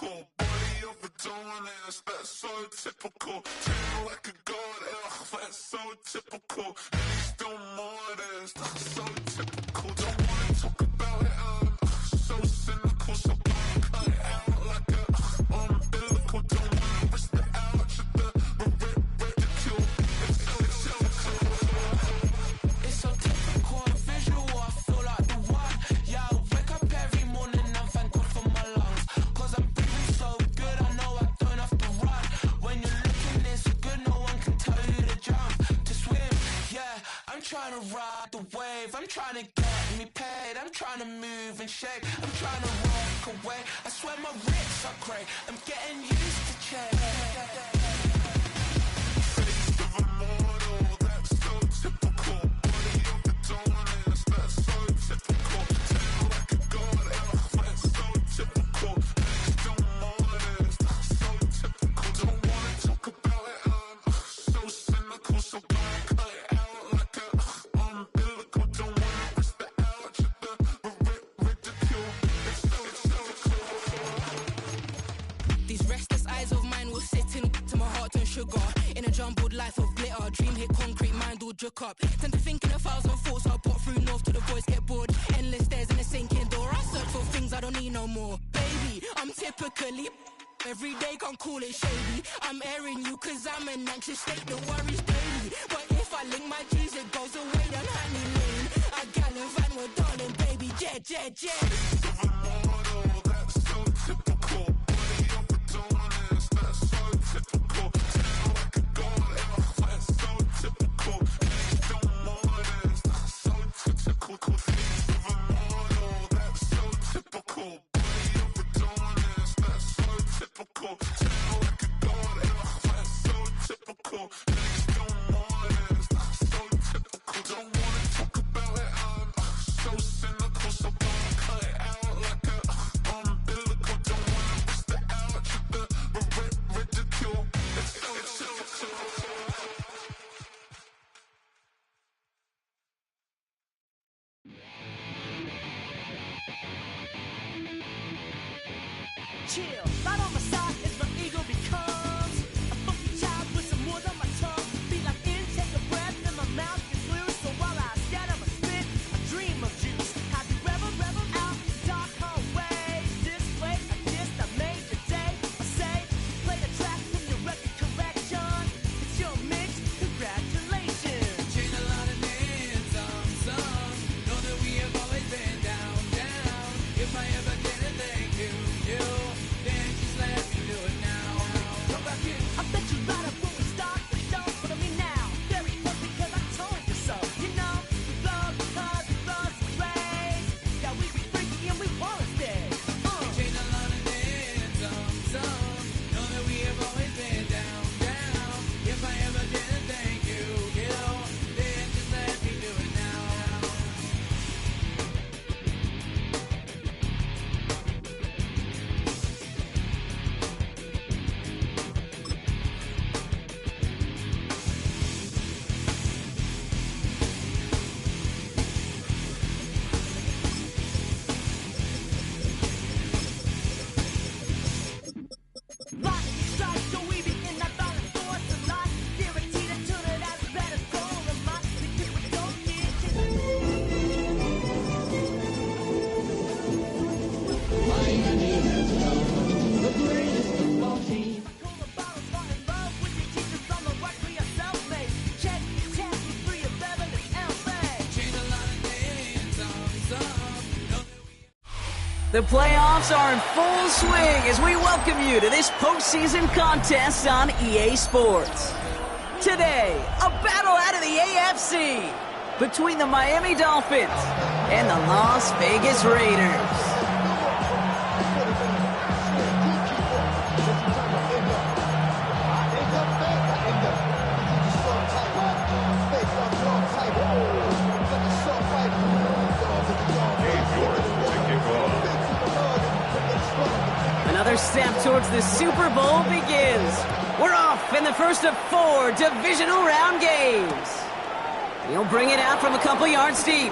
typical. Body overdoing it, that's so typical. Tail like a god, that's so typical. And he's still more this, that's so typical. Don't wanna talk about it, so cynical. So cut it out like a umbilical. Don't wanna risk the out, ridicule. It's so typical, the visual, I feel like the one. Yeah, I wake up every morning and thank God for my lungs. Cause I'm breathing so good, I know I don't have to run. When you're looking this good, no one can tell you to jump, to swim. Yeah, I'm trying to ride the wave, I'm trying to get me paid, I'm trying to move and shake, I'm trying to walk away. I swear my wrists are great, I'm getting used to change. Face of a mortal, that's so typical. Body overdoing it, that's so typical. Tail like a god, that's so typical. Legs don't modest, that's so typical. Don't wanna talk about it, so cynical. So cut it out like a umbilical. Don't wanna risk the ouch, the ridicule. It's so these restless eyes of mine will sit in to my heart and sugar. In a jumbled life of glitter, dream hit concrete, mind all jerk up. Tend to think in 1,000 thoughts, I'll put through north to the voice get bored. Endless stairs in a sinking door, I search for things I don't need no more. Baby, I'm typically every day, can't call it shady. I'm airing you cause I'm an anxious state that worries daily. But if I link my G's, it goes away down honey lane. I gallivant with darling, baby, jet, jet, jet. That's so typical. Body overdoing it, that's so typical. Tail like a god, that's so typical. Legs don't modest, that's so typical. Face of a model, that's so typical. Body overdoing it, that's so typical. Tail like a god, that's so typical. Legs don't modest, that's so typical. Don't wanna talk about it, so cynical. So cut it out like a umbilical. Don't wanna risk the ouch, the ridicule. It's so typical. Chill, right on my side as my ego becomes a funky child with some words on my tongue. Feel like intake a breath and my mouth gets loose. So while I scatter my spit, I dream of juice. How you rebel out the dark hallways. This way, I kissed, I made your day. I say, play the track from your record collection. It's your mix, congratulations. Change a lot of names, some. Know that we have always been down. If I ever did a thank you, then just let me do it now. Come back in. I bet you right up when we start the show. But I mean now, very close because I told you so. You know, we blow because we blow some trays. Yeah, we be freaky and we wanna stay. Change a lot of names, some. Know that we have always been down. If I ever did a thank you, then just let me do it now. Lightning strikes, so we begin that violent force of life. Guaranteed to turn it as a better soul of mine. Because we don't get Miami has come, the greatest football team. Cola bottles, fall in love with your teachers on the right, we are self-made. Check your test, we're free of Beverly LA. Change a lot of names, some. Know that we The playoffs are in full swing as we welcome you to this postseason contest on EA Sports. Today, a battle out of the AFC between the Miami Dolphins and the Las Vegas Raiders. Another step towards the Super Bowl begins. We're off in the first of 4 divisional round games. He'll bring it out from a couple yards deep.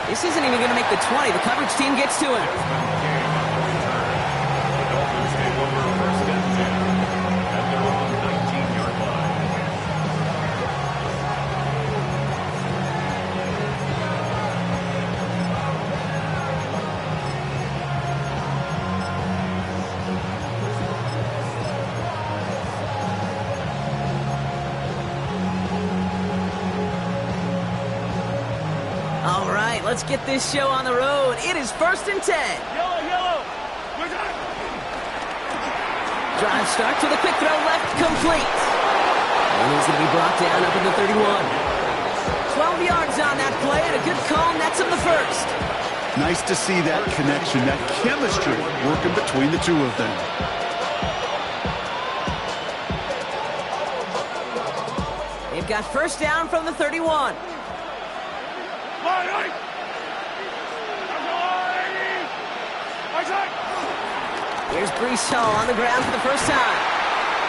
This isn't even going to make the 20. The coverage team gets to him. let's get this show on the road. It is 1st and 10. Yellow. We're done. Drive starts with a quick throw left, complete. And he's going to be brought down up at the 31. 12 yards on that play, and a good call nets him the first. Nice to see that connection, that chemistry working between the two of them. They've got first down from the 31. Here's Brees Hall on the ground for the first time.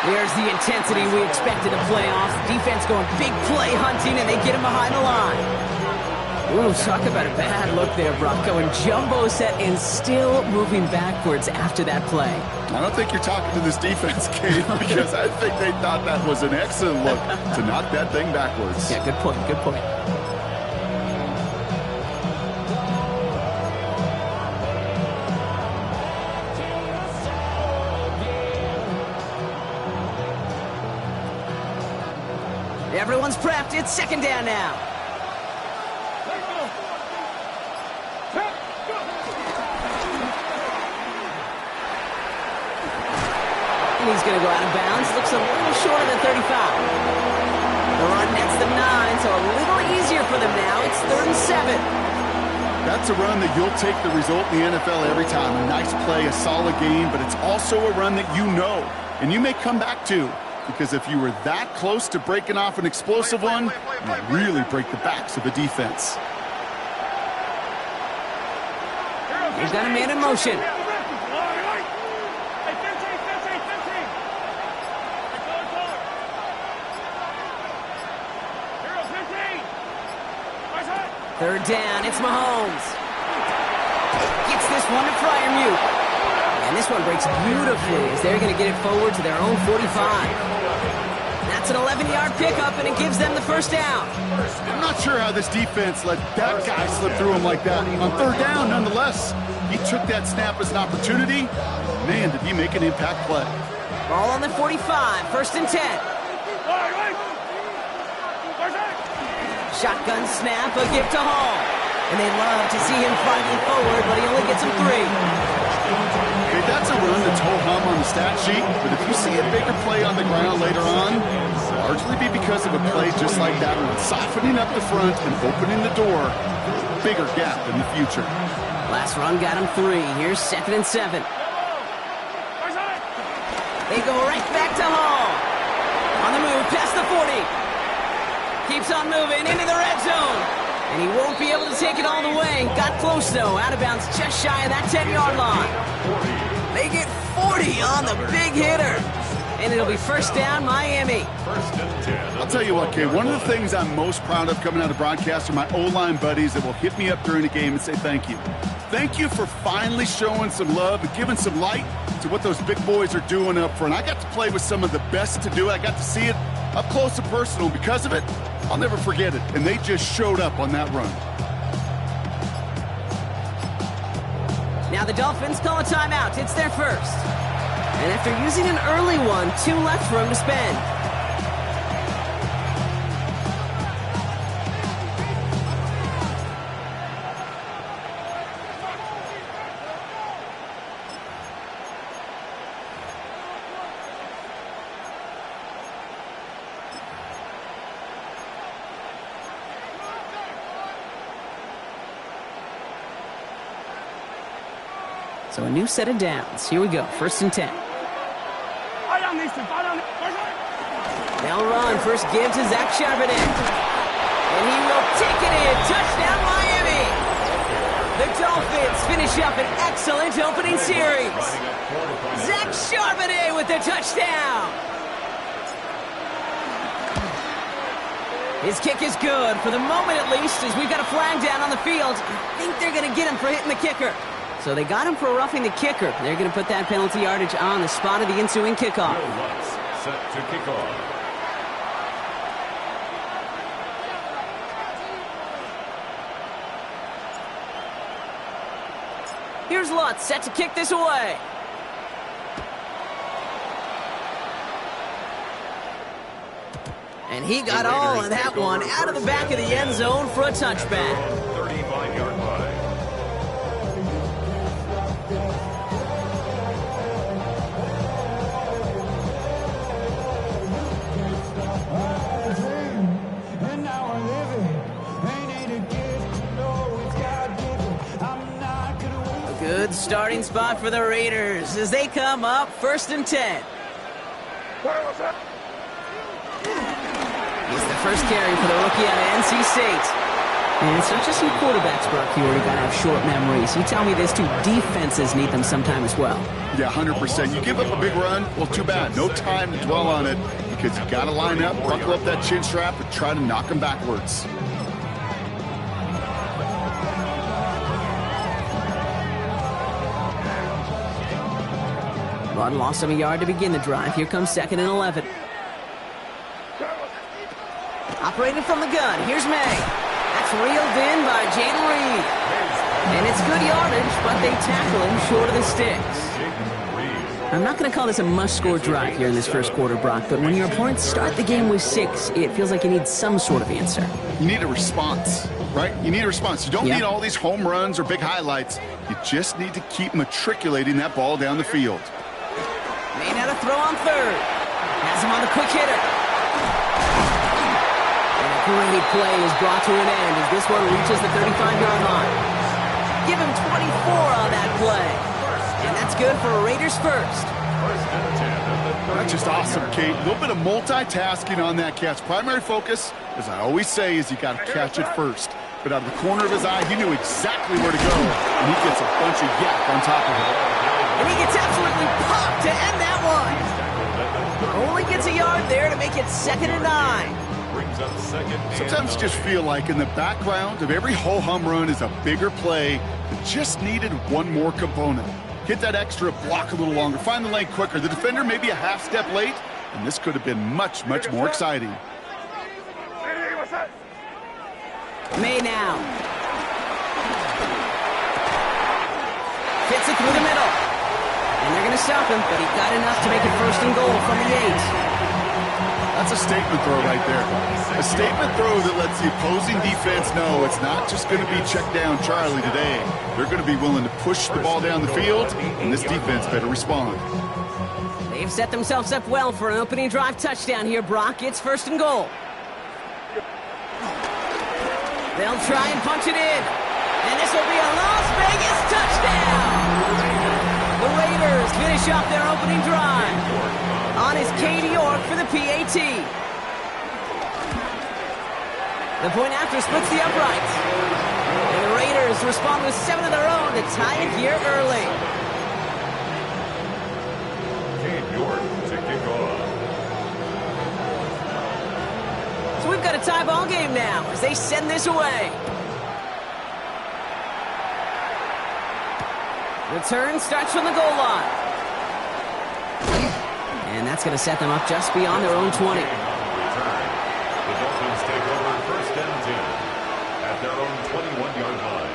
There's the intensity we expected in playoffs. Defense going big play hunting, and they get him behind the line. Ooh, talk about a bad look there, Brock. Going jumbo set and still moving backwards after that play. I don't think you're talking to this defense, Kate, because I think they thought that was an excellent look to knock that thing backwards. Yeah, good point, good point. Everyone's prepped. It's 2nd down now. And he's going to go out of bounds. Looks a little short of the 35. The run nets them 9, so a little easier for them now. It's 3rd and 7. That's a run that you'll take the result in the NFL every time. A nice play, a solid game, but it's also a run that you know and you may come back to. Because if you were that close to breaking off an explosive one, you really break the backs of the defense. He's got a man in motion. Third down, it's Mahomes. Gets this one to Fryermuth. And this one breaks beautifully as they're going to get it forward to their own 45. That's an 11-yard pickup, and it gives them the first down. I'm not sure how this defense let that guy slip through him like that. On 3rd down, nonetheless, he took that snap as an opportunity. Man, did he make an impact play. Ball on the 45, 1st and 10. Shotgun snap, a gift to Hall. And they love to see him fighting forward, but he only gets him 3. Okay, that's a run that's ho-hum on the stat sheet, but if you see a bigger play on the ground later on, it'll largely be because of a play just like that one, softening up the front and opening the door for a bigger gap in the future. Last run got him 3. Here's 2nd and 7. They go right back to Hall. On the move, past the 40. Keeps on moving into the red zone. And he won't be able to take it all the way. Got close, though. Out of bounds just shy of that 10-yard line. They get 40 on the big hitter. And it'll be first down, Miami. I'll tell you what, Kay, one of the things I'm most proud of coming out of broadcast are my O-line buddies that will hit me up during the game and say thank you. Thank you for finally showing some love and giving some light to what those big boys are doing up front. I got to play with some of the best to do it. I got to see it up close and personal. Because of it, I'll never forget it. And they just showed up on that run. Now the Dolphins call a timeout. It's their first. And after using an early one, 2 left for him to spend. So a new set of downs. Here we go, 1st and 10. They'll run. First give to Zach Charbonnet. And he will take it in. Touchdown, Miami. The Dolphins finish up an excellent opening series. Zach Charbonnet with the touchdown. His kick is good, for the moment at least, as we've got a flag down on the field. I think they're going to get him for hitting the kicker. So they got him for roughing the kicker. They're going to put that penalty yardage on the spot of the ensuing kickoff. Set to kick off. Here's Lutz, set to kick this away. And he got all of that one out of the back of the end zone for a touchback. 35-yard starting spot for the Raiders as they come up 1st and 10. It's the first carry for the rookie out of NC State. And it's not just some quarterbacks, Brock, here where you gotta have short memories. You tell me this too, defenses need them sometime as well. Yeah, 100%. You give up a big run, well, too bad. No time to dwell on it because you gotta line up, buckle up that chin strap, and try to knock them backwards. Run lost of a yard to begin the drive. Here comes 2nd and 11. Operating from the gun, here's May. That's reeled in by Jaden Reed. And it's good yardage, but they tackle him short of the sticks. I'm not going to call this a must-score drive here in this first quarter, Brock, but when your opponents start the game with 6, it feels like you need some sort of answer. You need a response, right? You need a response. You don't need all these home runs or big highlights. You just need to keep matriculating that ball down the field. May now to throw on 3rd. Has him on the quick hitter. And a great play is brought to an end as this one reaches the 35-yard line. Give him 24 on that play. And that's good for a Raiders first. That's just awesome, Kate. A little bit of multitasking on that catch. Primary focus, as I always say, is you got to catch it first. But out of the corner of his eye, he knew exactly where to go. And he gets a bunch of yak on top of it. And he gets absolutely popped to end that one. Only gets a yard there to make it 2nd and 9. Sometimes you just feel like in the background of every ho-hum run is a bigger play that just needed one more component. Hit that extra block a little longer, find the lane quicker. The defender may be a half step late, and this could have been much, much more exciting. May now. Fits it through the middle. And they're going to stop him, but he got enough to make it 1st and goal from the 8. That's a statement throw right there. A statement throw that lets the opposing defense know it's not just going to be check down Charlie today. They're going to be willing to push the ball down the field, and this defense better respond. They've set themselves up well for an opening drive touchdown here, Brock. It's 1st and goal. They'll try and punch it in. And this will be a Las Vegas touchdown! The Raiders finish off their opening drive. On is Katie York for the PAT. The point after splits the uprights. And the Raiders respond with 7 of their own to tie it here early. Kate York to kick off. So we've got a tie ball game now as they send this away. Return starts from the goal line. And that's going to set them up just beyond their own 20. The Dolphins take over 1st and 10 at their own 21-yard line.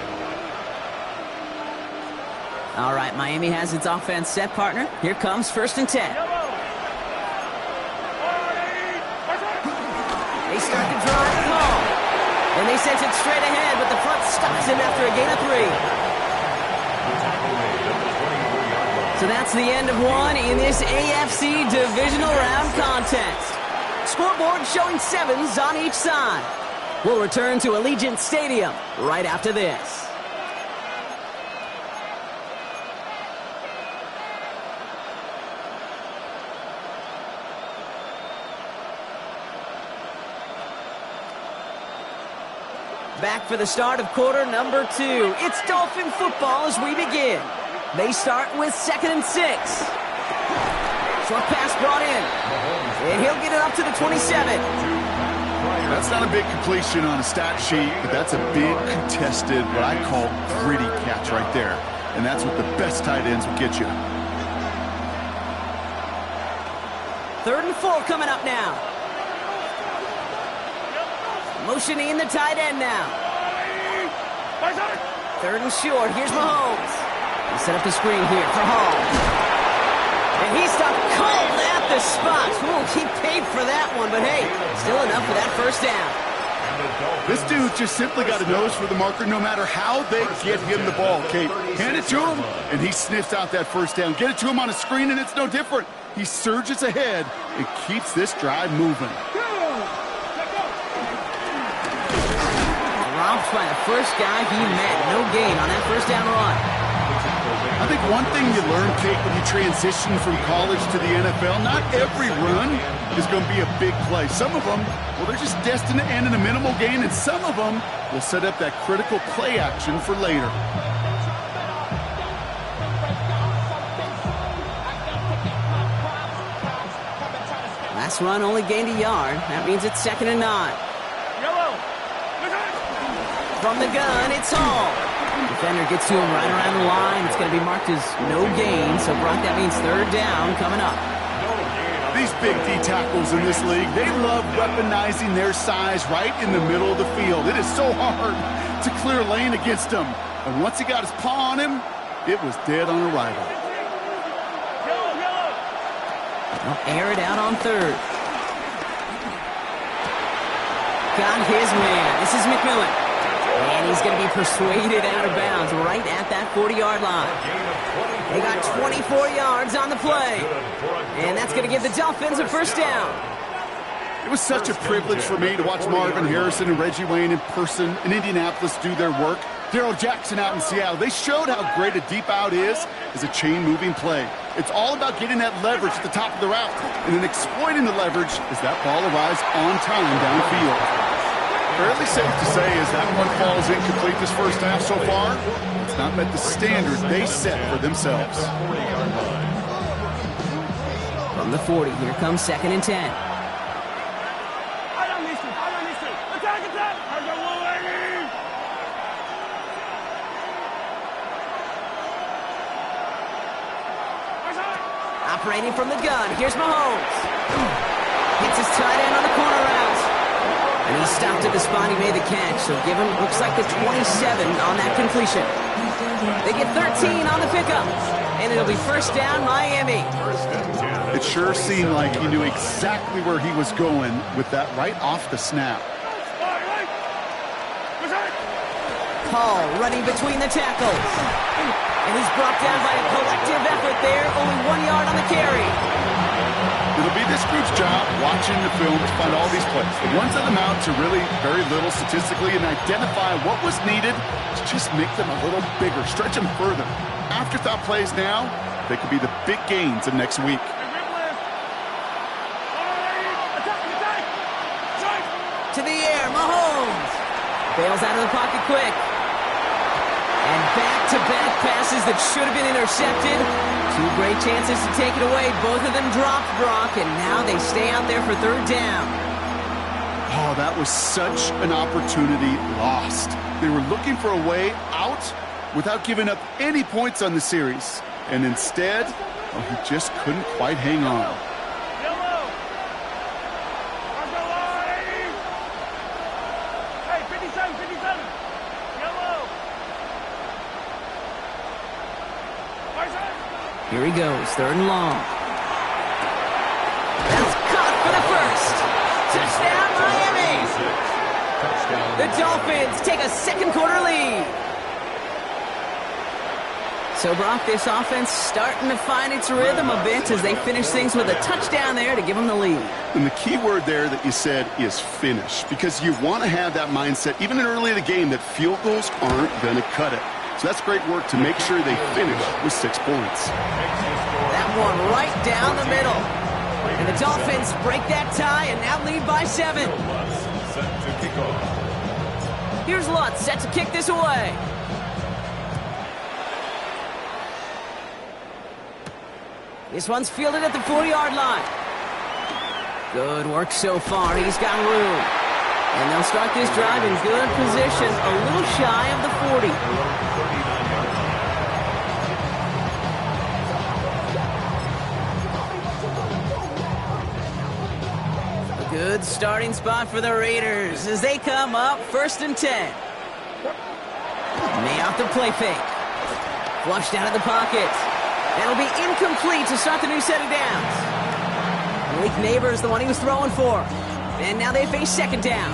All right, Miami has its offense set, partner. Here comes 1st and 10. They start the drive at home. And they send it straight ahead, but the front stops him after a gain of 3. So that's the end of one in this AFC divisional round contest. Scoreboard showing 7s on each side. We'll return to Allegiant Stadium right after this. Back for the start of quarter number 2. It's Dolphin football as we begin. They start with 2nd and 6. Short pass brought in. And he'll get it up to the 27. That's not a big completion on a stat sheet, but that's a big contested, what I call gritty catch right there. And that's what the best tight ends will get you. 3rd and 4 coming up now. Motioning the tight end now. 3rd and short. Here's Mahomes. He set up the screen here for Hall. And he stopped cold at the spot. Ooh, he paid for that one, but hey, still enough for that 1st down. This dude just simply got a nose for the marker no matter how they get him the ball, Kate. Hand it to him, and he sniffs out that 1st down. Get it to him on a screen, and it's no different. He surges ahead and keeps this drive moving. Robbed by the first guy he met. No gain on that 1st down run. I think one thing you learn, Kate, when you transition from college to the NFL, not every run is going to be a big play. Some of them, well, they're just destined to end in a minimal gain, and some of them will set up that critical play action for later. Last run only gained a yard. That means it's 2nd and 9. From the gun, it's Hall. Defender gets to him right around the line. It's going to be marked as no gain. So, Brock, that means 3rd down coming up. These big D tackles in this league, they love weaponizing their size right in the middle of the field. It is so hard to clear lane against him. And once he got his paw on him, it was dead on arrival. They'll air it out on 3rd. Got his man. This is McMillan. And he's going to be persuaded out of bounds right at that 40-yard line. They got 24 yards on the play. And that's going to give the Dolphins a 1st down. It was such a privilege for me to watch Marvin Harrison and Reggie Wayne in person in Indianapolis do their work. Darrell Jackson out in Seattle. They showed how great a deep out is as a chain-moving play. It's all about getting that leverage at the top of the route and then exploiting the leverage as that ball arrives on time downfield. Fairly safe to say as that one falls incomplete this first half so far, it's not met the standard they set for themselves. From the 40, here comes 2nd and 10. Operating from the gun, here's Mahomes. Hits his tight end on the corner route. And he stopped at the spot he made the catch, so give him, looks like the 27 on that completion. They get 13 on the pickup, and it'll be 1st down, Miami. It sure seemed like he knew exactly where he was going with that right off the snap. Hall running between the tackles. And he's brought down by a collective effort there, only 1 yard on the carry. It'll be this group's job watching the film to find all these plays. The ones that amount to really very little statistically and identify what was needed to just make them a little bigger, stretch them further. Afterthought plays now, they could be the big gains of next week. To the air, Mahomes. Bails out of the pocket quick. And back-to-back passes that should have been intercepted. 2 great chances to take it away. Both of them dropped, Brock, and now they stay out there for 3rd down. Oh, that was such an opportunity lost. They were looking for a way out without giving up any points on the series. And instead, oh, he just couldn't quite hang on. Here he goes, 3rd and long. That's caught for the 1st. Touchdown, Miami. The Dolphins take a 2nd quarter lead. So, Brock, this offense starting to find its rhythm a bit as they finish things with a touchdown there to give them the lead. And the key word there that you said is finish, because you want to have that mindset, even early in the game, that field goals aren't going to cut it. So that's great work to make sure they finish with 6 points. That one right down the middle. And the Dolphins break that tie and now lead by 7. Here's Lutz set to kick this away. This one's fielded at the 40-yard line. Good work so far. He's got room. And they'll start this drive in good position, a little shy of the 40. A good starting spot for the Raiders as they come up 1st and 10. May off the play fake. Flushed out of the pocket. That'll be incomplete to start the new set of downs. Malik Neighbors, the one he was throwing for. And now they face 2nd down.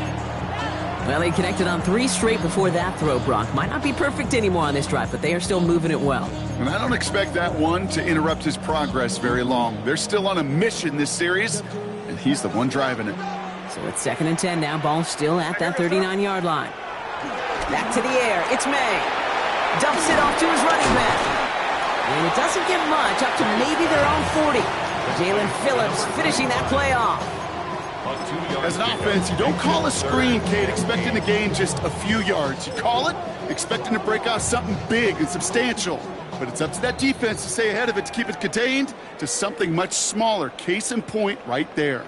Well, they connected on 3 straight before that throw, Brock. Might not be perfect anymore on this drive, but they are still moving it well. And I don't expect that one to interrupt his progress very long. They're still on a mission this series, and he's the one driving it. So it's 2nd and 10 now. Ball still at that 39-yard line. Back to the air. It's May. Dumps it off to his running back. And it doesn't get much, up to maybe their own 40. Jalen Phillips finishing that play off. As an offense, you don't call a screen, Kate, expecting to gain just a few yards. You call it expecting to break out something big and substantial. But it's up to that defense to stay ahead of it, to keep it contained to something much smaller. Case in point right there.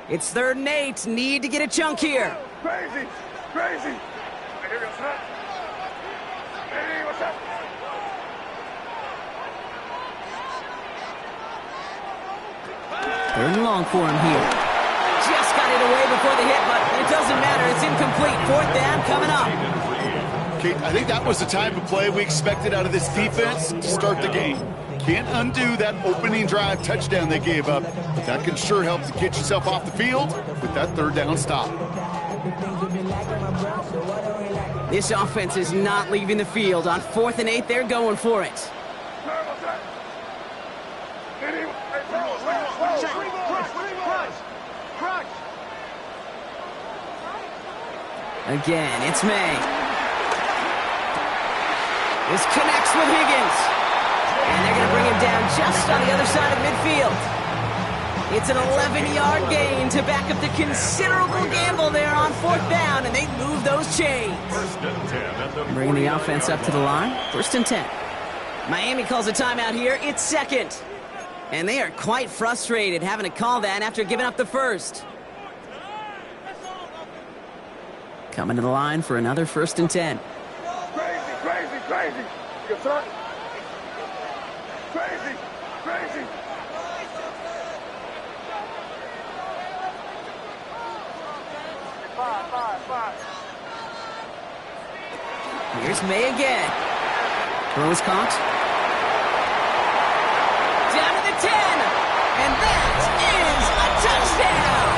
It's 3rd and 8. Need to get a chunk here. Crazy! Crazy! Here goes that. Hey, what's up? Third and long for him here. Just got it away before the hit, but it doesn't matter. It's incomplete. 4th down coming up. Kate, I think that was the type of play we expected out of this defense to start the game. Can't undo that opening drive touchdown they gave up, but that can sure help to get yourself off the field with that 3rd down stop. This offense is not leaving the field. On 4th and 8, they're going for it. Again, it's May. This connects with Higgins. And they're going to bring him down just on the other side of midfield. It's an 11-yard gain to back up the considerable gamble there on 4th down, and they move those chains. Bringing the offense up to the line. 1st and 10. Miami calls a timeout here. It's 2nd. And they are quite frustrated having to call that after giving up the 1st. Coming to the line for another 1st and 10. Crazy, crazy, crazy! You got that? Crazy, crazy! Five. Here's May again. Throw is caught. Down to the 10. And that is a touchdown.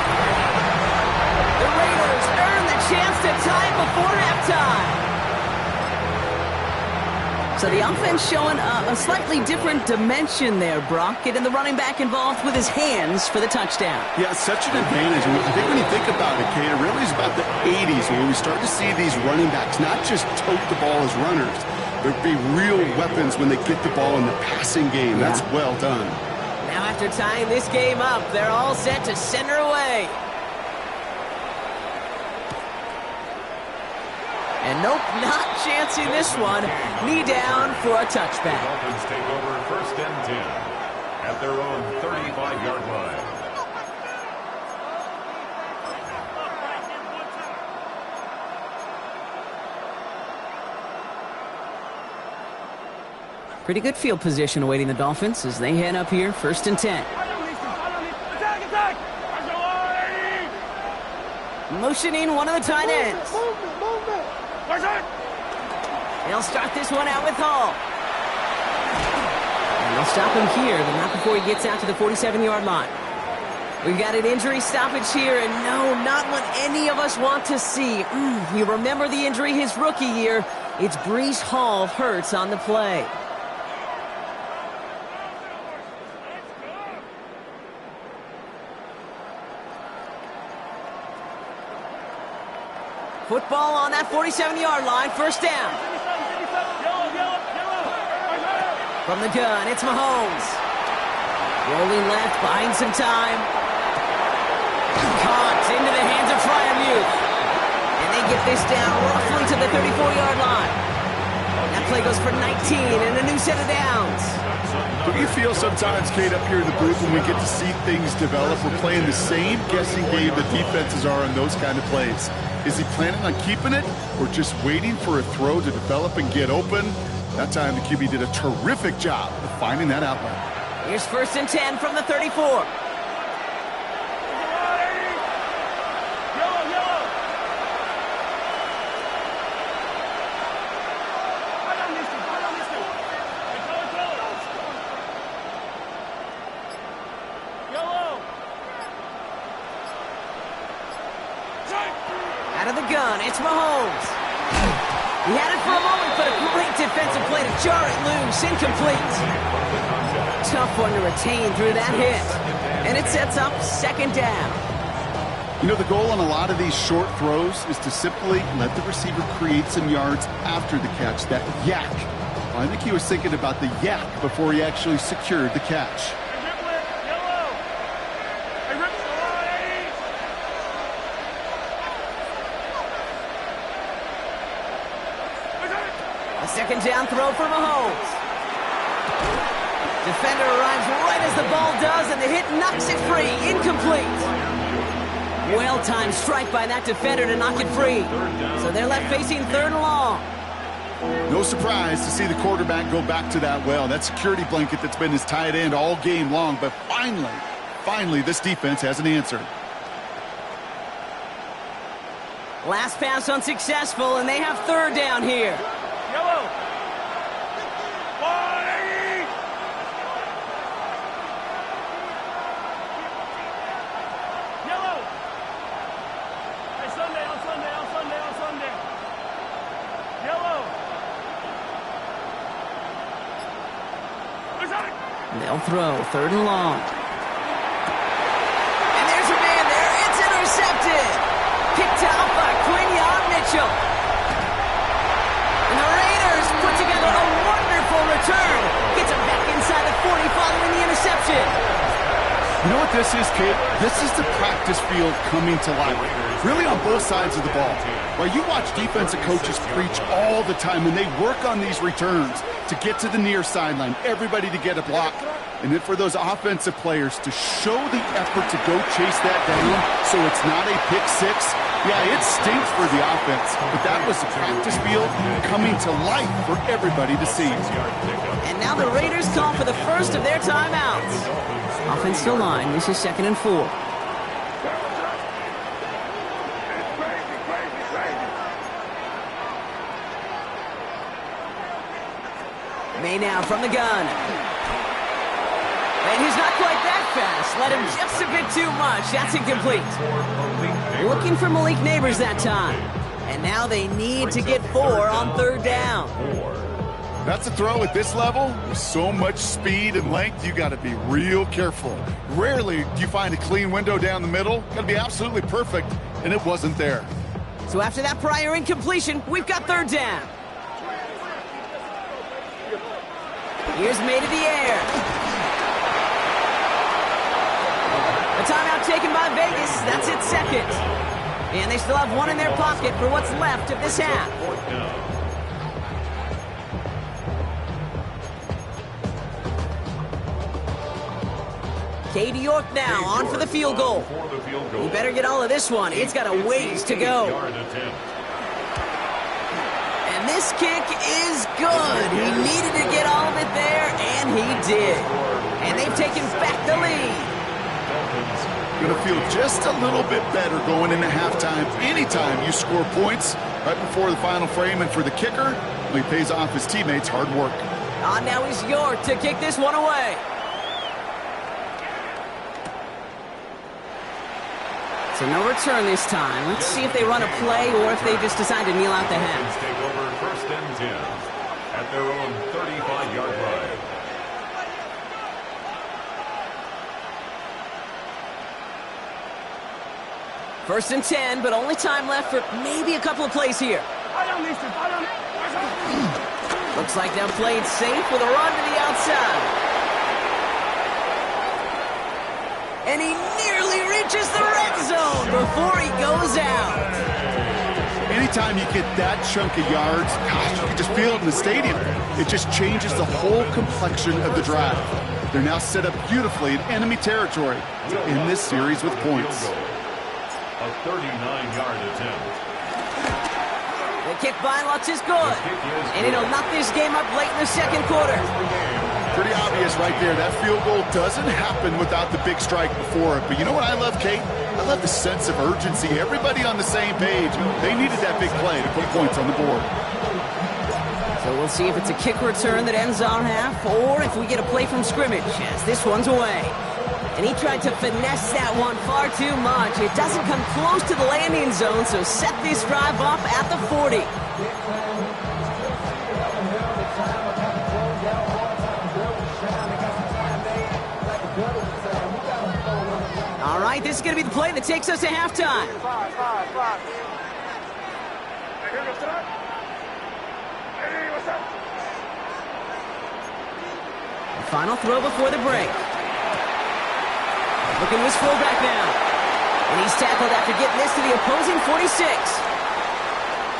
The Raiders earn the chance to tie it before halftime. So the offense showing a slightly different dimension there, Brock. Getting the running back involved with his hands for the touchdown. Yeah, it's such an advantage. I think when you think about it, Kate, it really is about the 80s when we start to see these running backs not just tote the ball as runners, but be real weapons when they get the ball in the passing game. That's well done. Now after tying this game up, they're all set to send her away. And nope, not chancing this one. Knee down for a touchback. Dolphins take over 1st and 10 at their own 35-yard line. Pretty good field position awaiting the Dolphins as they head up here, 1st and 10. Attack! Motioning one of the tight ends. Movement! Where's it? They'll start this one out with Hall. And they'll stop him here, but not before he gets out to the 47-yard line. We've got an injury stoppage here, and no, not what any of us want to see. You remember the injury his rookie year. It's Breece Hall hurts on the play. Football on that 47-yard line, 1st down. From the gun, it's Mahomes. Rolling left, buying some time. Caught into the hands of Fryermuth. And they get this down roughly to the 34-yard line. That play goes for 19 and a new set of downs. Do you feel sometimes, Kate, up here in the booth when we get to see things develop, we're playing the same guessing game the defenses are on those kind of plays? Is he planning on keeping it or just waiting for a throw to develop and get open? That time the QB did a terrific job of finding that outlet. Here's 1st and 10 from the 34. Out of the gun, it's Mahomes. He had it for a moment, but a great defensive play to jar it loose. Incomplete. Tough one to retain through that hit. And it sets up 2nd down. You know, the goal on a lot of these short throws is to simply let the receiver create some yards after the catch, that yak. Well, I think he was thinking about the yak before he actually secured the catch. A second down throw for Mahomes. Defender arrives right as the ball does, and the hit knocks it free. Incomplete. Well-timed strike by that defender to knock it free. So they're left facing 3rd and long. No surprise to see the quarterback go back to that well. That security blanket that's been his tight end all game long. But finally, this defense has an answer. Last pass unsuccessful, and they have 3rd down here. Yellow. 180. Yellow. Hey, Sunday, on Sunday, on Sunday, on Sunday. Yellow. They'll throw 3rd and long. And there's a man there. It's intercepted. Picked out by Quinion Mitchell. And the Raiders put together a wonderful return. Gets him back inside the 40 following the interception. You know what this is, Kate? This is the practice field coming to life. Really on both sides of the ball. While you watch defensive coaches preach all the time when they work on these returns to get to the near sideline, everybody to get a block, and then for those offensive players to show the effort to go chase that down so it's not a pick six. Yeah, it stinks for the offense, but that was the practice field coming to life for everybody to see. And now the Raiders call for the first of their timeouts. Offensive line, this is 2nd and 4. May now from the gun. And he's not quite that fast. Let him just a bit too much. That's incomplete. Looking for Malik Neighbors that time. And now they need to get 4 on 3rd down. That's a throw at this level. With so much speed and length, you got to be real careful. Rarely do you find a clean window down the middle. Got to be absolutely perfect, and it wasn't there. So after that prior incompletion, we've got 3rd down. Here's May to the air. A timeout taken by Vegas. That's its 2nd. And they still have 1 in their pocket for what's left of this half. Katie York now on for the field goal. You better get all of this one. It's got a ways to go. And this kick is good. He needed to get all of it there, and he did. And they've taken back the lead. Going to feel just a little bit better going into halftime. Anytime you score points right before the final frame, and for the kicker, he pays off his teammates' hard work. Now is York to kick this one away. So no return this time. Let's see if they run a play or if they just decide to kneel out the half. Take over 1st and 10 at their own 35-yard line. First and 10, but only time left for maybe a couple of plays here. Looks like they'll play it safe with a run to the outside. And he nearly reaches the red zone before he goes out. Anytime you get that chunk of yards, gosh, you can just feel it in the stadium. It just changes the whole complexion of the drive. They're now set up beautifully in enemy territory to end this series with points. A 39-yard attempt. The kick by Lutz is good. And it'll knock this game up late in the 2nd quarter. Pretty obvious right there. That field goal doesn't happen without the big strike before it. But you know what I love, Kate? I love the sense of urgency. Everybody on the same page. They needed that big play to put points on the board. So we'll see if it's a kick return that ends our half, or if we get a play from scrimmage, as this one's away. And he tried to finesse that one far too much. It doesn't come close to the landing zone, so set this drive off at the 40. All right, right, this is going to be the play that takes us to halftime. The final throw before the break. Looking with his fullback now. And he's tackled after getting this to the opposing 46.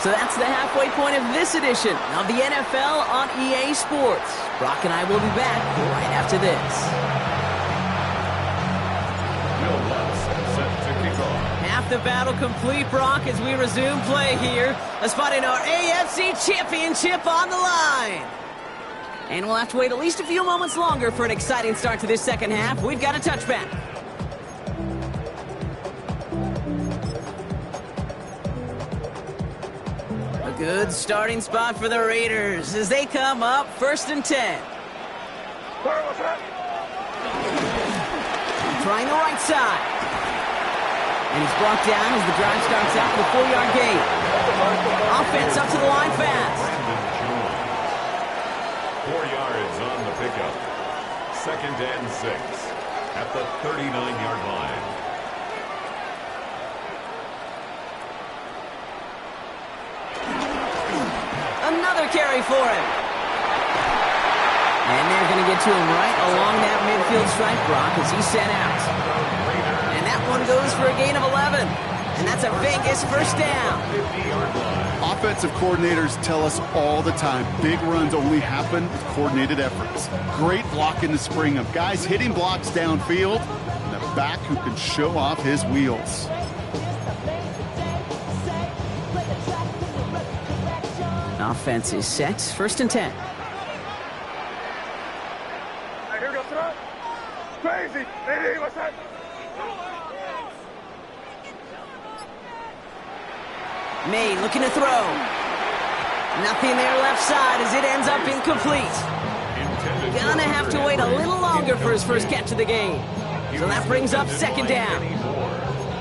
So that's the halfway point of this edition of the NFL on EA Sports. Brock and I will be back right after this. Half the battle complete, Brock, as we resume play here. A spot in our AFC Championship on the line. And we'll have to wait at least a few moments longer for an exciting start to this second half. We've got a touchback. A good starting spot for the Raiders as they come up 1st and 10. Trying the right side. And he's brought down as the drive starts out with a 4-yard gain. Offense up to the line fast. 4 yards on the pickup. 2nd and 6 at the 39-yard line. Another carry for him. And they're going to get to him right along that midfield stripe, Brock, as he's sent out. And that one goes for a gain of 11. And that's a Vegas first down. Offensive coordinators tell us all the time, big runs only happen with coordinated efforts. Great block in the spring of guys hitting blocks downfield, and a back who can show off his wheels. Offense is set. 1st and 10. Here goes throw. Crazy. Hey, what's that? May looking to throw. Nothing there left side as it ends up incomplete. Gonna have to wait a little longer for his first catch of the game. So that brings up 2nd down.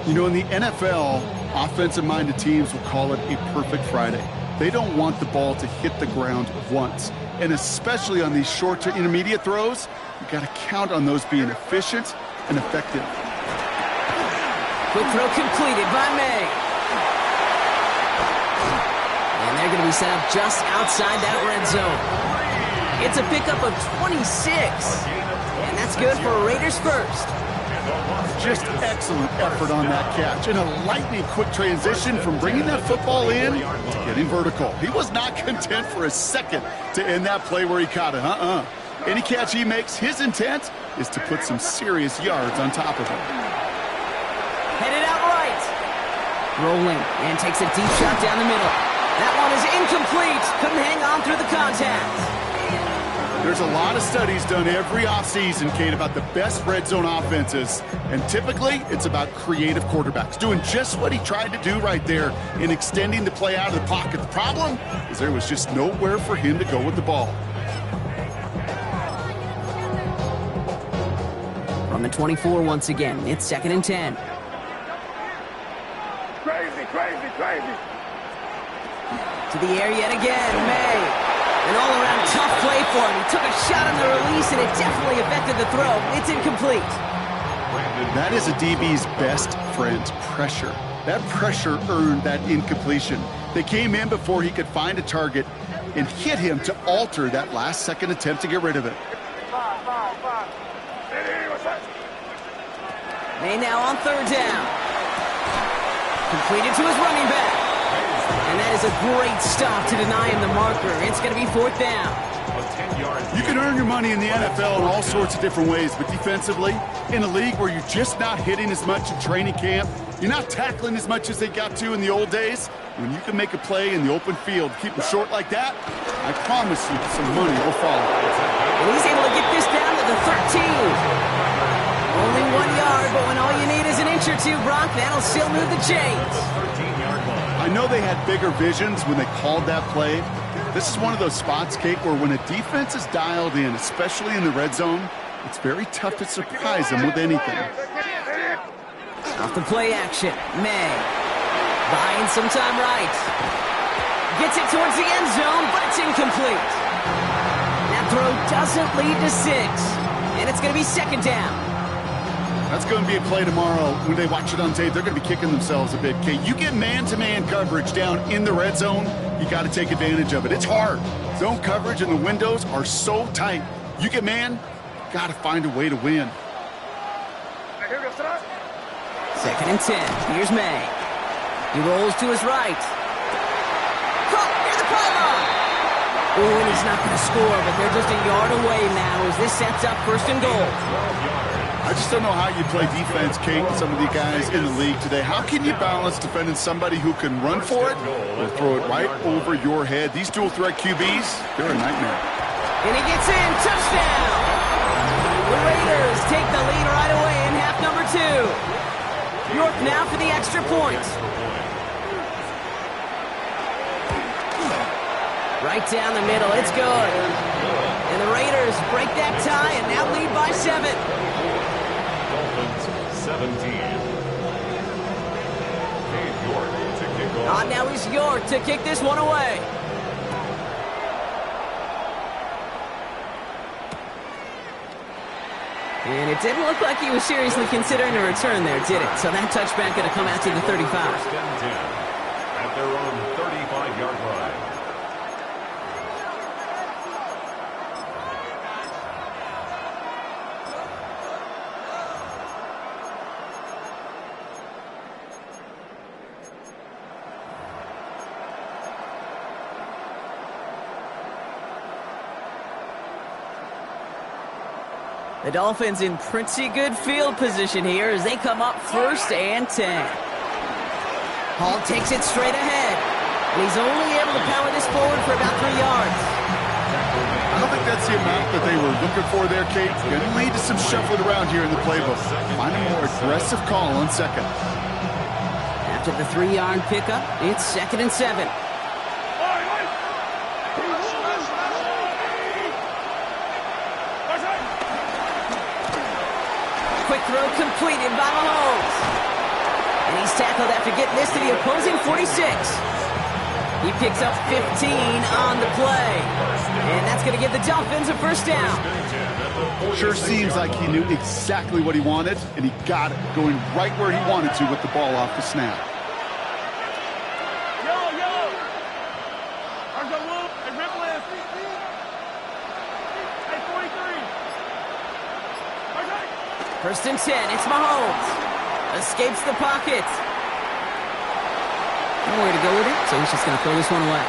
You know, in the NFL, offensive-minded teams will call it a perfect Friday. They don't want the ball to hit the ground once. And especially on these short to intermediate throws, you got to count on those being efficient and effective. Quick throw completed by May. And they're going to be set up just outside that red zone. It's a pickup of 26. And that's good for Raiders first. Just excellent effort on that catch. And a lightning quick transition from bringing that football in to getting vertical. He was not content for a second to end that play where he caught it. Any catch he makes, his intent is to put some serious yards on top of it. Headed out right. Rolling and takes a deep shot down the middle. That one is incomplete. Couldn't hang on through the contact. There's a lot of studies done every offseason, Kate, about the best red zone offenses. And typically, it's about creative quarterbacks doing just what he tried to do right there in extending the play out of the pocket. The problem is there was just nowhere for him to go with the ball. From the 24 once again, it's 2nd and 10. Crazy, crazy, crazy. To the air yet again, May. An all-around tough play for him. He took a shot on the release, and it definitely affected the throw. It's incomplete. That is a DB's best friend, pressure. That pressure earned that incompletion. They came in before he could find a target and hit him to alter that last-second attempt to get rid of it. Hey, what's that? May now on 3rd down. Completed to his running back. And that is a great stop to deny him the marker. It's going to be 4th down. You can earn your money in the NFL in all sorts of different ways, but defensively, in a league where you're just not hitting as much in training camp, you're not tackling as much as they got to in the old days, when you can make a play in the open field, keep them short like that, I promise you some money will follow. And he's able to get this down to the 13. Only 1 yard, but when all you need is an inch or two, Brock, that'll still move the chains. I know they had bigger visions when they called that play. This is one of those spots, Kate, where when a defense is dialed in, especially in the red zone, it's very tough to surprise them with anything. Off the play action, May. Buying some time right. Gets it towards the end zone, but it's incomplete. That throw doesn't lead to 6. And it's going to be 2nd down. That's going to be a play tomorrow. When they watch it on tape, they're going to be kicking themselves a bit. Okay, you get man-to-man coverage down in the red zone, you got to take advantage of it. It's hard. Zone coverage and the windows are so tight. You get man, got to find a way to win. Second and 10. Here's May. He rolls to his right. Caught near the pylon. Oh, and he's not going to score, but they're just a yard away now as this sets up first and goal. I just don't know how you play defense, Kate, and some of the guys in the league today. How can you balance defending somebody who can run for it or throw it right over your head? These dual-threat QBs, they're a nightmare. And he gets in. Touchdown! The Raiders take the lead right away in half number 2. York now for the extra point. Right down the middle. It's good. And the Raiders break that tie and now lead by 7. Dolphins 17. York to kick off. Now it's York to kick this one away. And it didn't look like he was seriously considering a return there, did it? So that touchback going to come out to the 35. First and 10 at their own 35-yard line. The Dolphins in pretty good field position here as they come up first and 10. Hall takes it straight ahead. And he's only able to power this forward for about 3 yards. I don't think that's the amount that they were looking for there, Kate. Going to lead to some shuffling around here in the playbook. Find a more aggressive call on second. After the 3-yard pickup, it's second and 7. Quick throw completed by Mahomes. And he's tackled after getting this to the opposing 46. He picks up 15 on the play. And that's going to give the Dolphins a first down. Sure seems like he knew exactly what he wanted, and he got it, going right where he wanted to with the ball off the snap. First and 10, it's Mahomes. Escapes the pocket. Nowhere to go with it, so he's just going to throw this one away.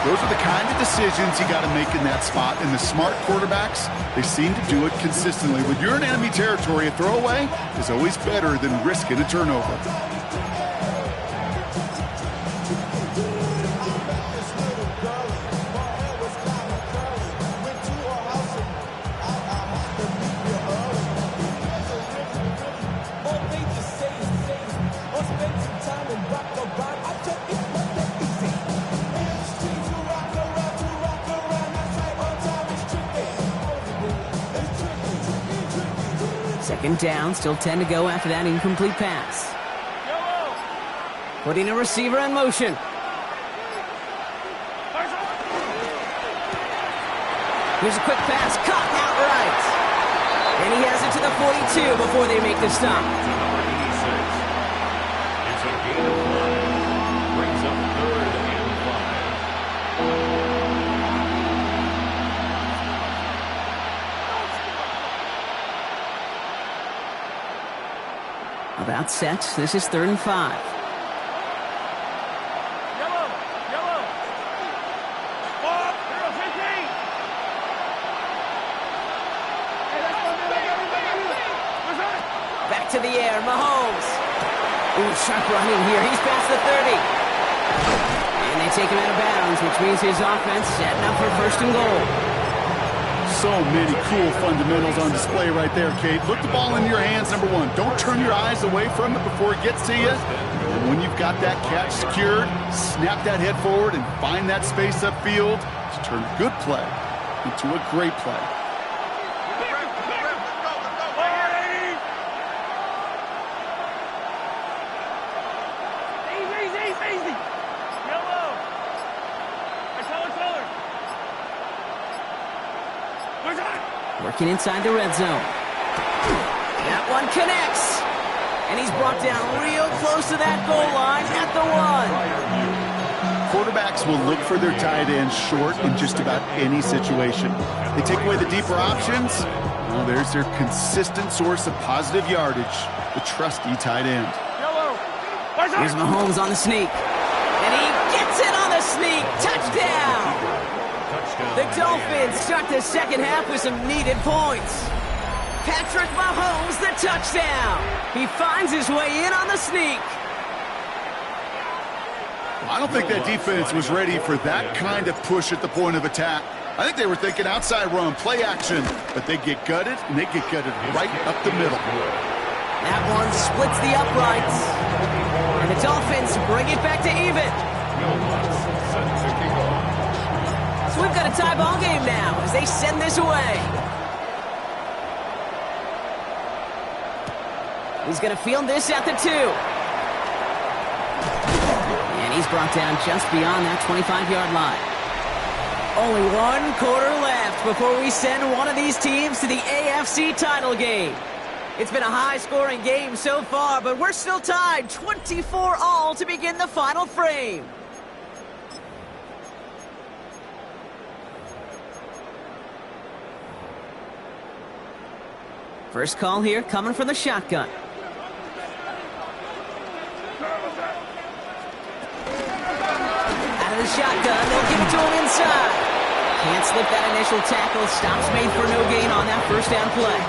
Those are the kind of decisions you got to make in that spot. And the smart quarterbacks, they seem to do it consistently. When you're in enemy territory, a throwaway is always better than risking a turnover. Second down, still 10 to go after that incomplete pass. Putting a receiver in motion. Here's a quick pass, caught outright. And he has it to the 42 before they make the stop. Number 86. It's a gain of 5. Brings up third and 5. About set. This is 3rd and 5. Back to the air, Mahomes. Ooh, sharp running here. He's past the 30. And they take him out of bounds, which means his offense setting up for first and goal. So many cool fundamentals on display right there, Kate. Look the ball in your hands, number one. Don't turn your eyes away from it before it gets to you. And when you've got that catch secured, snap that head forward and find that space upfield to turn a good play into a great play. Working inside the red zone. That one connects. And he's brought down real close to that goal line at the 1. Quarterbacks will look for their tight ends short in just about any situation. They take away the deeper options. Well, there's their consistent source of positive yardage, the trusty tight end. Here's Mahomes on the sneak. And he gets it on the sneak. Touchdown! The Dolphins start the second half with some needed points. Patrick Mahomes, the touchdown. He finds his way in on the sneak. I don't think that defense was ready for that kind of push at the point of attack. I think they were thinking outside run, play action, but they get gutted, and they get gutted right up the middle. That one splits the uprights. And the Dolphins bring it back to even. So we've got a tie ball game now as they send this away. He's going to field this at the 2. And he's brought down just beyond that 25-yard line. Only 1 quarter left before we send one of these teams to the AFC title game. It's been a high-scoring game so far, but we're still tied 24-all to begin the final frame. First call here coming from the shotgun. Out of the shotgun, they'll give it to him inside. Can't slip that initial tackle. Stops made for no gain on that first down play.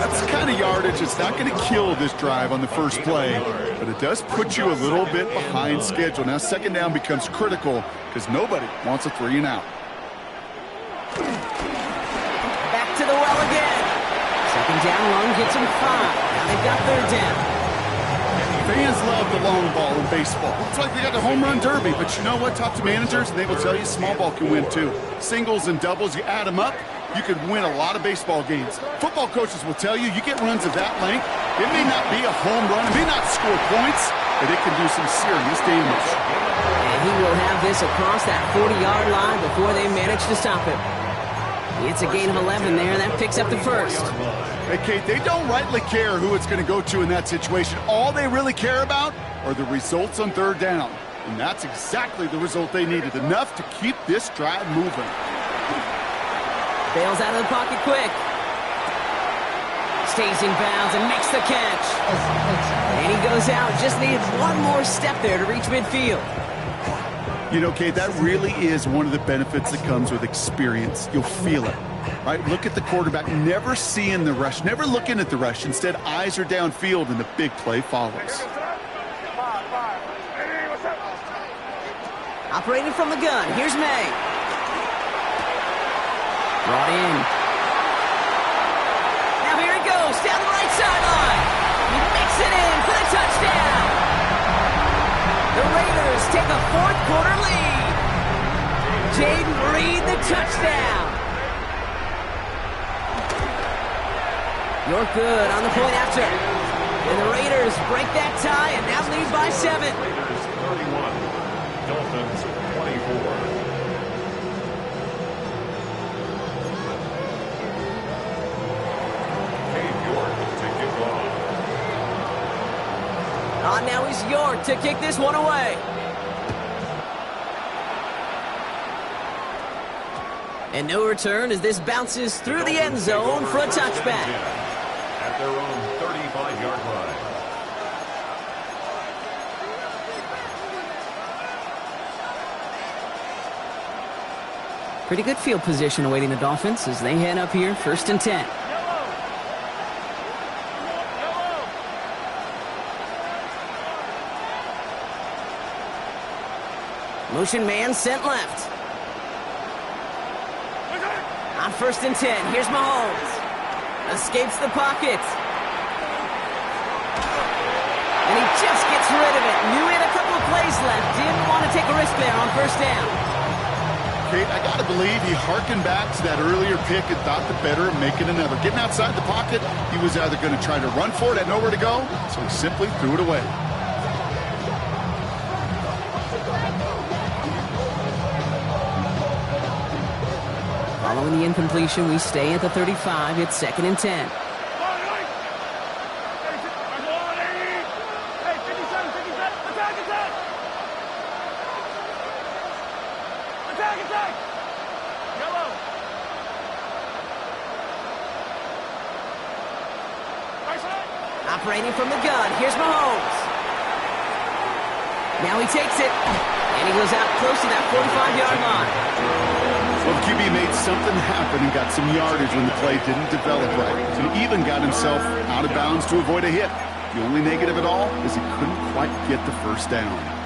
That's the kind of yardage that's not going to kill this drive on the first play, but it does put you a little bit behind schedule. Now second down becomes critical because nobody wants a 3 and out. Back to the well again. Second down run gets him 5. Now they've got third down. Fans love the long ball in baseball. It's like they got the home run derby, but you know what? Talk to managers, and they will tell you small ball can win too. Singles and doubles, you add them up, you could win a lot of baseball games. Football coaches will tell you, you get runs of that length, it may not be a home run, it may not score points, but it can do some serious damage. And he will have this across that 40-yard line before they manage to stop him. It's a gain of 11 there, and that picks up the first. Hey, Kate, they don't rightly care who it's going to go to in that situation. All they really care about are the results on third down. And that's exactly the result they needed, enough to keep this drive moving. Bails out of the pocket quick. Stays in bounds and makes the catch. And he goes out. Just needs one more step there to reach midfield. You know, Kate, that really is one of the benefits that comes with experience. You'll feel it. Right, look at the quarterback, never seeing the rush, never looking at the rush. Instead, eyes are downfield, and the big play follows. Operating from the gun, here's May. Brought in. Now here it goes, down the right sideline. He makes it in for the touchdown. The Raiders take a fourth-quarter lead. Jaden Reed, the touchdown. You're good on the point after. And the Raiders break that tie and now lead by 7. Raiders 31, Dolphins 24. Cade York to kick off. On now is York to kick this one away. And no return as this bounces through the end zone for a touchback. At their own 35-yard line. Pretty good field position awaiting the Dolphins as they head up here, 1st and 10. Motion man sent left. On 1st and 10, here's Mahomes. Escapes the pocket. And he just gets rid of it. Knew he had a couple of plays left. Didn't want to take a risk there on 1st down. Kate, I got to believe he hearkened back to that earlier pick and thought the better of making another. Getting outside the pocket, he was either going to try to run for it, had nowhere to go, so he simply threw it away. Following the incompletion, we stay at the 35. It's 2nd and 10. Attack, attack! Yellow! Right side! Operating from the gun, here's Mahomes. Now he takes it, and he goes out close to that 45-yard line. Well, the QB made something happen and got some yardage when the play didn't develop right. So he even got himself out of bounds to avoid a hit. The only negative at all is he couldn't quite get the first down.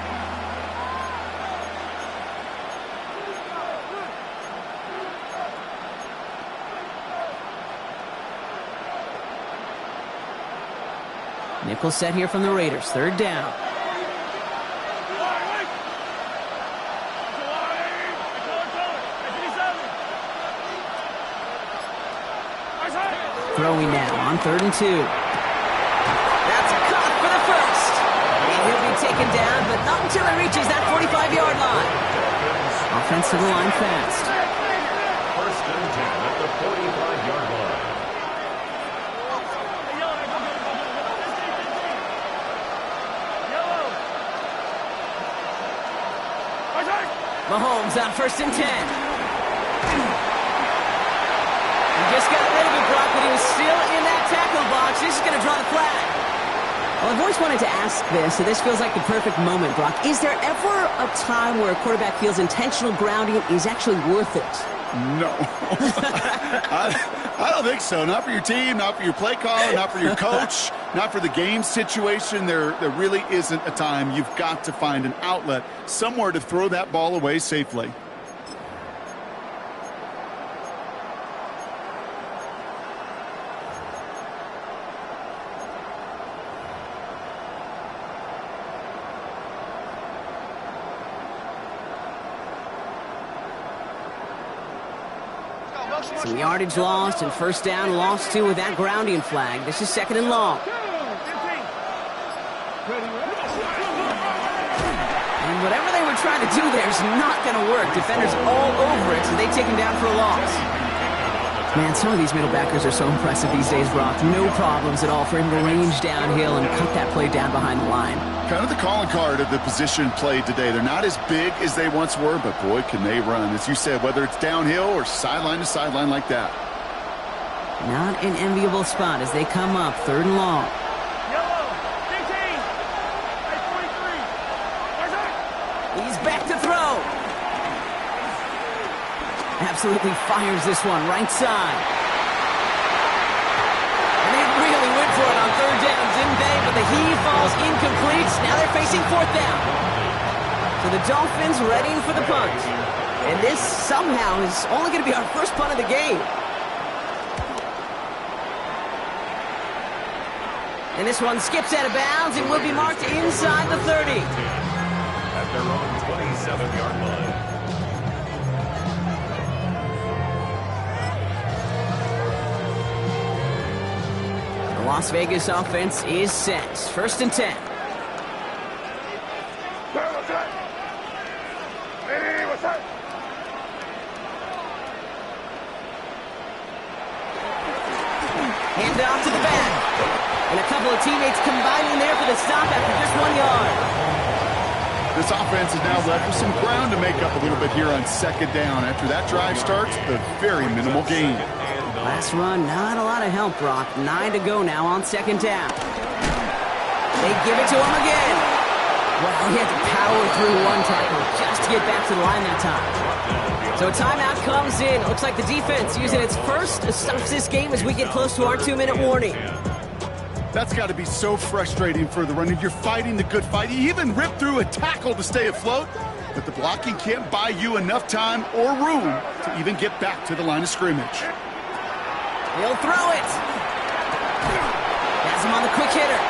Nickel set here from the Raiders, third down. Throwing now on 3rd and 2. That's a cut for the first. And he'll be taken down, but not until he reaches that 45-yard line. Offensive line fast. 1st and 10 at the 45-yard line. Mahomes on 1st and 10. Just got rid of it, Brock, but he was still in that tackle box. This is going to draw the flag. Well, I've always wanted to ask this, so this feels like the perfect moment, Brock. Is there ever a time where a quarterback feels intentional grounding is actually worth it? No. I don't think so. Not for your team, not for your play caller, not for your coach, not for the game situation. There really isn't a time. You've got to find an outlet, somewhere to throw that ball away safely. Some yardage lost and 1st down lost too with that grounding flag. This is 2nd and long. And whatever they were trying to do there is not going to work. Defenders all over it, so they take him down for a loss. Man, some of these middle backers are so impressive these days, Brock. No problems at all for him to range downhill and cut that play down behind the line. Kind of the calling card of the position played today. They're not as big as they once were, but boy, can they run. As you said, whether it's downhill or sideline to sideline like that. Not an enviable spot as they come up, 3rd and long. Yellow! 18! 43! He's back to throw. Absolutely fires this one right side. And they really went for it on 3rd down, didn't they? But the heave falls incomplete. Now they're facing 4th down. So the Dolphins readying for the punt. And this somehow is only going to be our first punt of the game. And this one skips out of bounds and will be marked inside the 30. At their own 27-yard line. The Las Vegas offense is set. 1st and 10. What's that? Hey, what's that? Hand off to the back. And a couple of teammates combining there for the stop after just 1 yard. This offense is now left with some ground to make up a little bit here on 2nd down. After that drive starts, the very minimal gain. Last run, not a lot of help, Brock. 9 to go now on 2nd down. They give it to him again. Well, he had to power through one tackle just to get back to the line that time. So a timeout comes in. Looks like the defense using its first stops this game as we get close to our 2-minute warning. That's got to be so frustrating for the runner. You're fighting the good fight. You even ripped through a tackle to stay afloat, but the blocking can't buy you enough time or room to even get back to the line of scrimmage. He'll throw it. Has him on the quick hitter.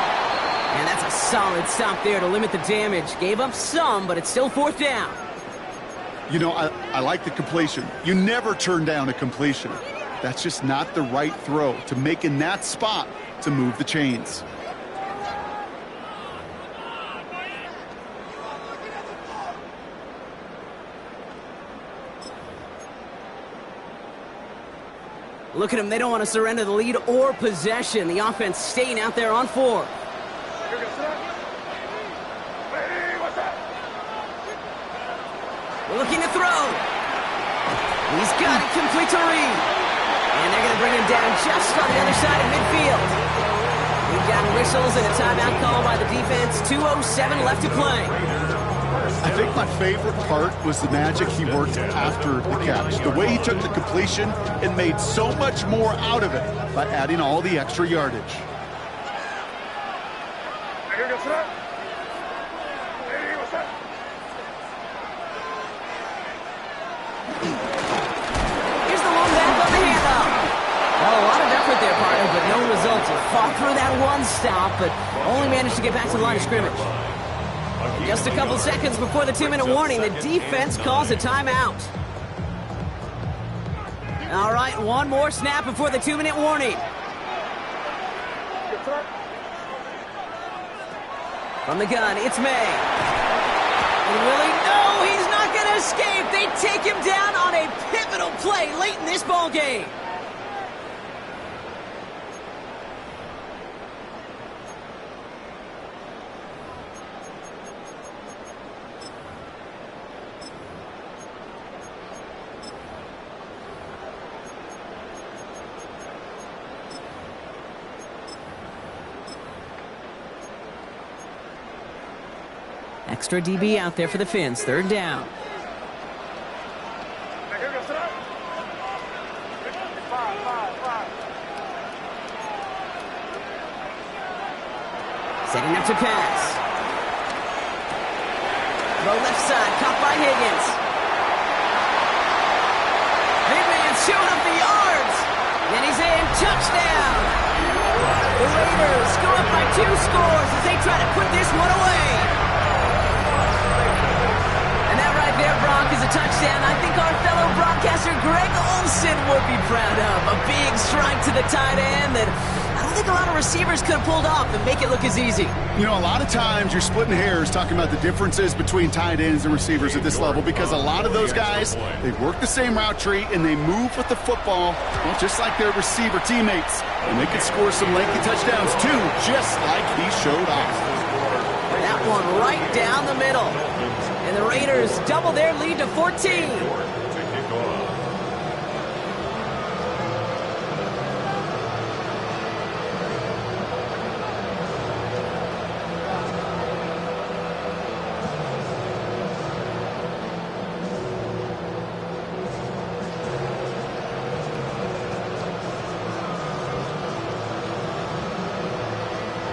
And that's a solid stop there to limit the damage. Gave up some, but it's still 4th down. You know, I like the completion. You never turn down a completion. That's just not the right throw to make in that spot to move the chains. Look at them. They don't want to surrender the lead or possession. The offense staying out there on 4. Hey, what's that? Looking to throw. He's got it complete to Reed. And they're going to bring him down just on the other side of midfield. We've got whistles and a timeout call by the defense. 2:07 left to play. I think my favorite part was the magic he worked after the catch. The way he took the completion and made so much more out of it by adding all the extra yardage. There, partner, but no results. He fought through that one stop, but only managed to get back to the line of scrimmage. Just a couple seconds before the 2-minute warning, the defense calls a timeout. All right, one more snap before the 2-minute warning. From the gun, it's May. And Willie, no, he's not going to escape. They take him down on a pivotal play late in this ball game. Extra DB out there for the Finns. 3rd down. Setting up to pass. Throw left side, caught by Higgins. Big man showing up the yards. And he's in. Touchdown. The Raiders go up by 2 scores as they try to put this one away. And that right there, Brock, is a touchdown I think our fellow broadcaster Greg Olson would be proud of. A big strike to the tight end that I don't think a lot of receivers could have pulled off and make it look as easy. You know, a lot of times you're splitting hairs talking about the differences between tight ends and receivers at this level because a lot of those guys, they work the same route tree and they move with the football, well, just like their receiver teammates. And they can score some lengthy touchdowns too, just like he showed off. That one right down the middle. And the Raiders double their lead to 14.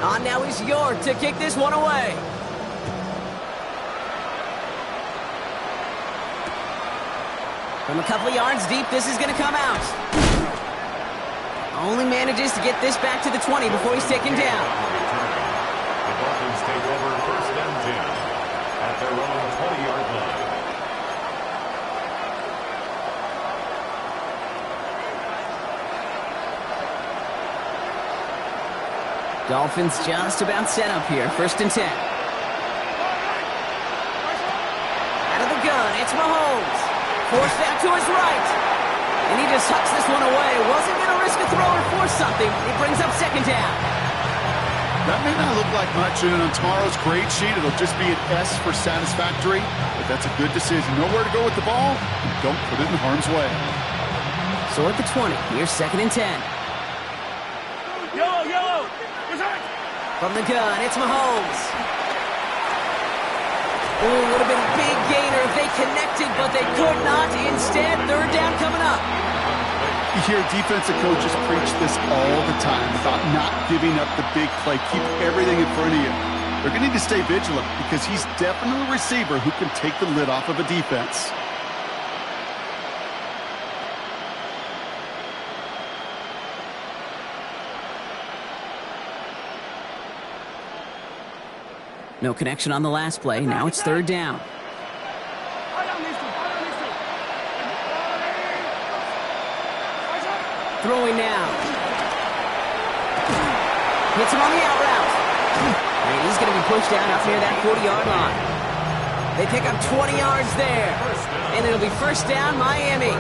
On now is York to kick this one away. From a couple of yards deep, this is going to come out. Only manages to get this back to the 20 before he's taken down. The Dolphins take over 1st and 10 at their own 20-yard line. Dolphins just about set up here. 1st and 10. Out of the gun, it's Mahomes. Forced out to his right. And he just hucks this one away. Wasn't going to risk a throw or force something. He brings up 2nd down. That may not look like much, and on tomorrow's grade sheet, it'll just be an S for satisfactory, but that's a good decision. Nowhere to go with the ball, and don't put it in harm's way. So at the 20, here's 2nd and 10. Yellow! From the gun, it's Mahomes. Ooh, would have been a big gainer if they connected, but they could not. Instead, 3rd down coming up. You hear defensive coaches preach this all the time about not giving up the big play. Keep everything in front of you. They're going to need to stay vigilant because he's definitely a receiver who can take the lid off of a defense. No connection on the last play. Now it's 3rd down. Throwing now. Hits him on the out route. And he's going to be pushed down up near that 40-yard line. They pick up 20 yards there. And it'll be 1st down, Miami.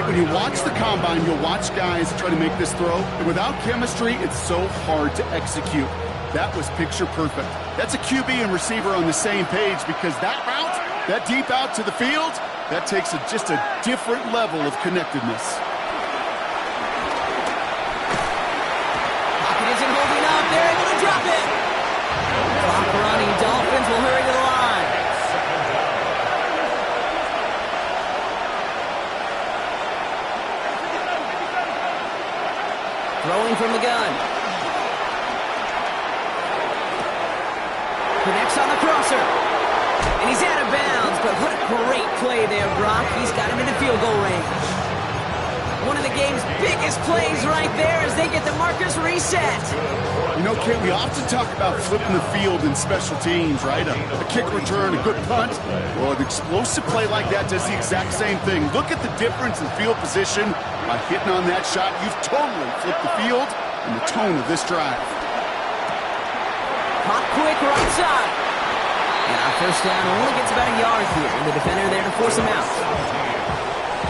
When you watch the combine, you'll watch guys try to make this throw. And without chemistry, it's so hard to execute. That was picture perfect. That's a QB and receiver on the same page because that route That deep out to the field, that takes just a different level of connectedness. Pocket isn't holding up. They're able to drop it. Clock running. Dolphins will hurry to the line. Throwing from the gun. Connects on the crosser. And he's out of bounds, but what a great play there, Brock. He's got him into field goal range. One of the game's biggest plays right there as they get the markers reset. You know, Kate, we often talk about flipping the field in special teams, right? A kick return, a good punt. Well, an explosive play like that does the exact same thing. Look at the difference in field position. By hitting on that shot, you've totally flipped the field and the tone of this drive. Hot quick right side. And our first down only gets about a yard here. And the defender there to force him out.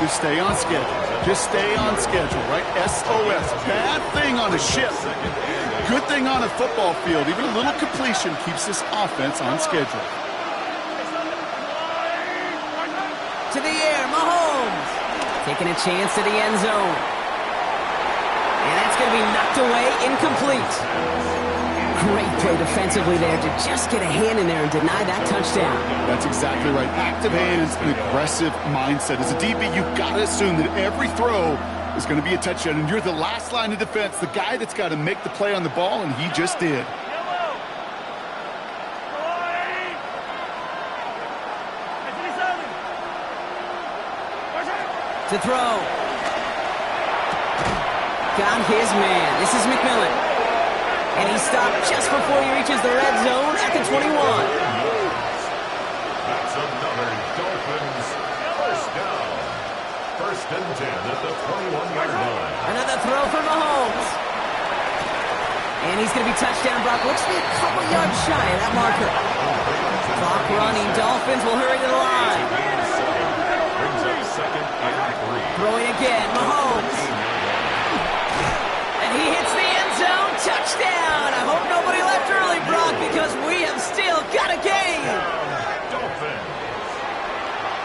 Just stay on schedule. Just stay on schedule, right? SOS. Bad thing on a ship. Good thing on a football field. Even a little completion keeps this offense on schedule. To the air, Mahomes. Taking a chance to the end zone. And that's going to be knocked away, incomplete. Great play defensively there to just get a hand in there and deny that touchdown. That's exactly right. Active hands and aggressive mindset. As a DB, you've got to assume that every throw is going to be a touchdown, and you're the last line of defense, the guy that's got to make the play on the ball, and he just did. To throw. Got his man. This is McMillan. And he stopped just before he reaches the red zone at the 21. That's another Dolphins first down. First and 10 at the 21-yard line. Another throw for Mahomes. And he's going to be touchdown. Brock looks to be a couple yards shy of that marker. Clock running. Dolphins will hurry to the line. Brings up second and 3. Throwing again. Mahomes. And he hits the end zone. Touchdown. I hope nobody left early, Brock, because we have still got a game. Dolphins.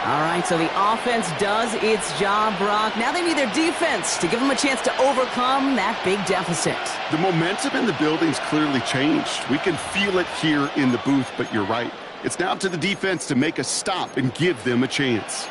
All right, so the offense does its job, Brock. Now they need their defense to give them a chance to overcome that big deficit. The momentum in the building's clearly changed. We can feel it here in the booth, but you're right. It's now up to the defense to make a stop and give them a chance.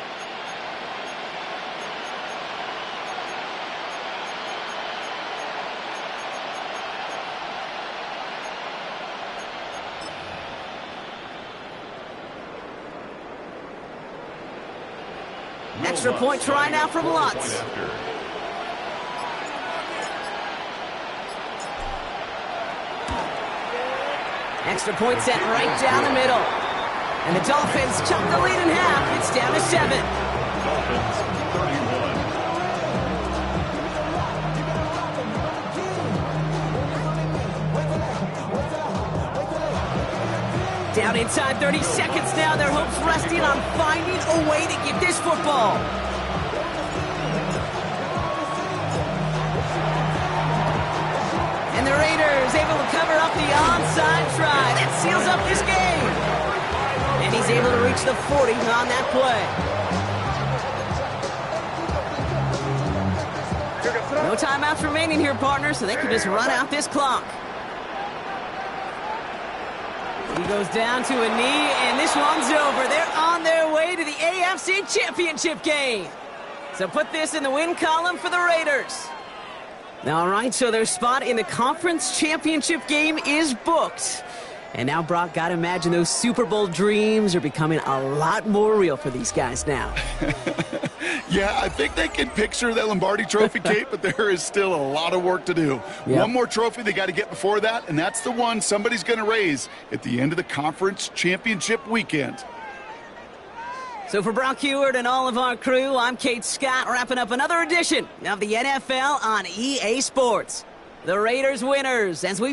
Extra point try now from Lutz. Extra point set right down the middle. And the Dolphins chop the lead in half. It's down to 7. Dolphins 31. Down inside 30 seconds now. Their hopes resting on finding a way to get this football. And the Raiders able to cover up the onside try. That seals up this game. And he's able to reach the 40 on that play. No timeouts remaining here, partner, so they can just run out this clock. He goes down to a knee, and this one's over. They're on their way to the AFC Championship game. So put this in the win column for the Raiders. All right, so their spot in the conference championship game is booked. And now, Brock, gotta imagine those Super Bowl dreams are becoming a lot more real for these guys now. Yeah, I think they can picture that Lombardi Trophy, Kate, but there is still a lot of work to do. Yep. One more trophy they got to get before that, and that's the one somebody's going to raise at the end of the conference championship weekend. So for Brock Heward and all of our crew, I'm Kate Scott, wrapping up another edition of the NFL on EA Sports. The Raiders winners as we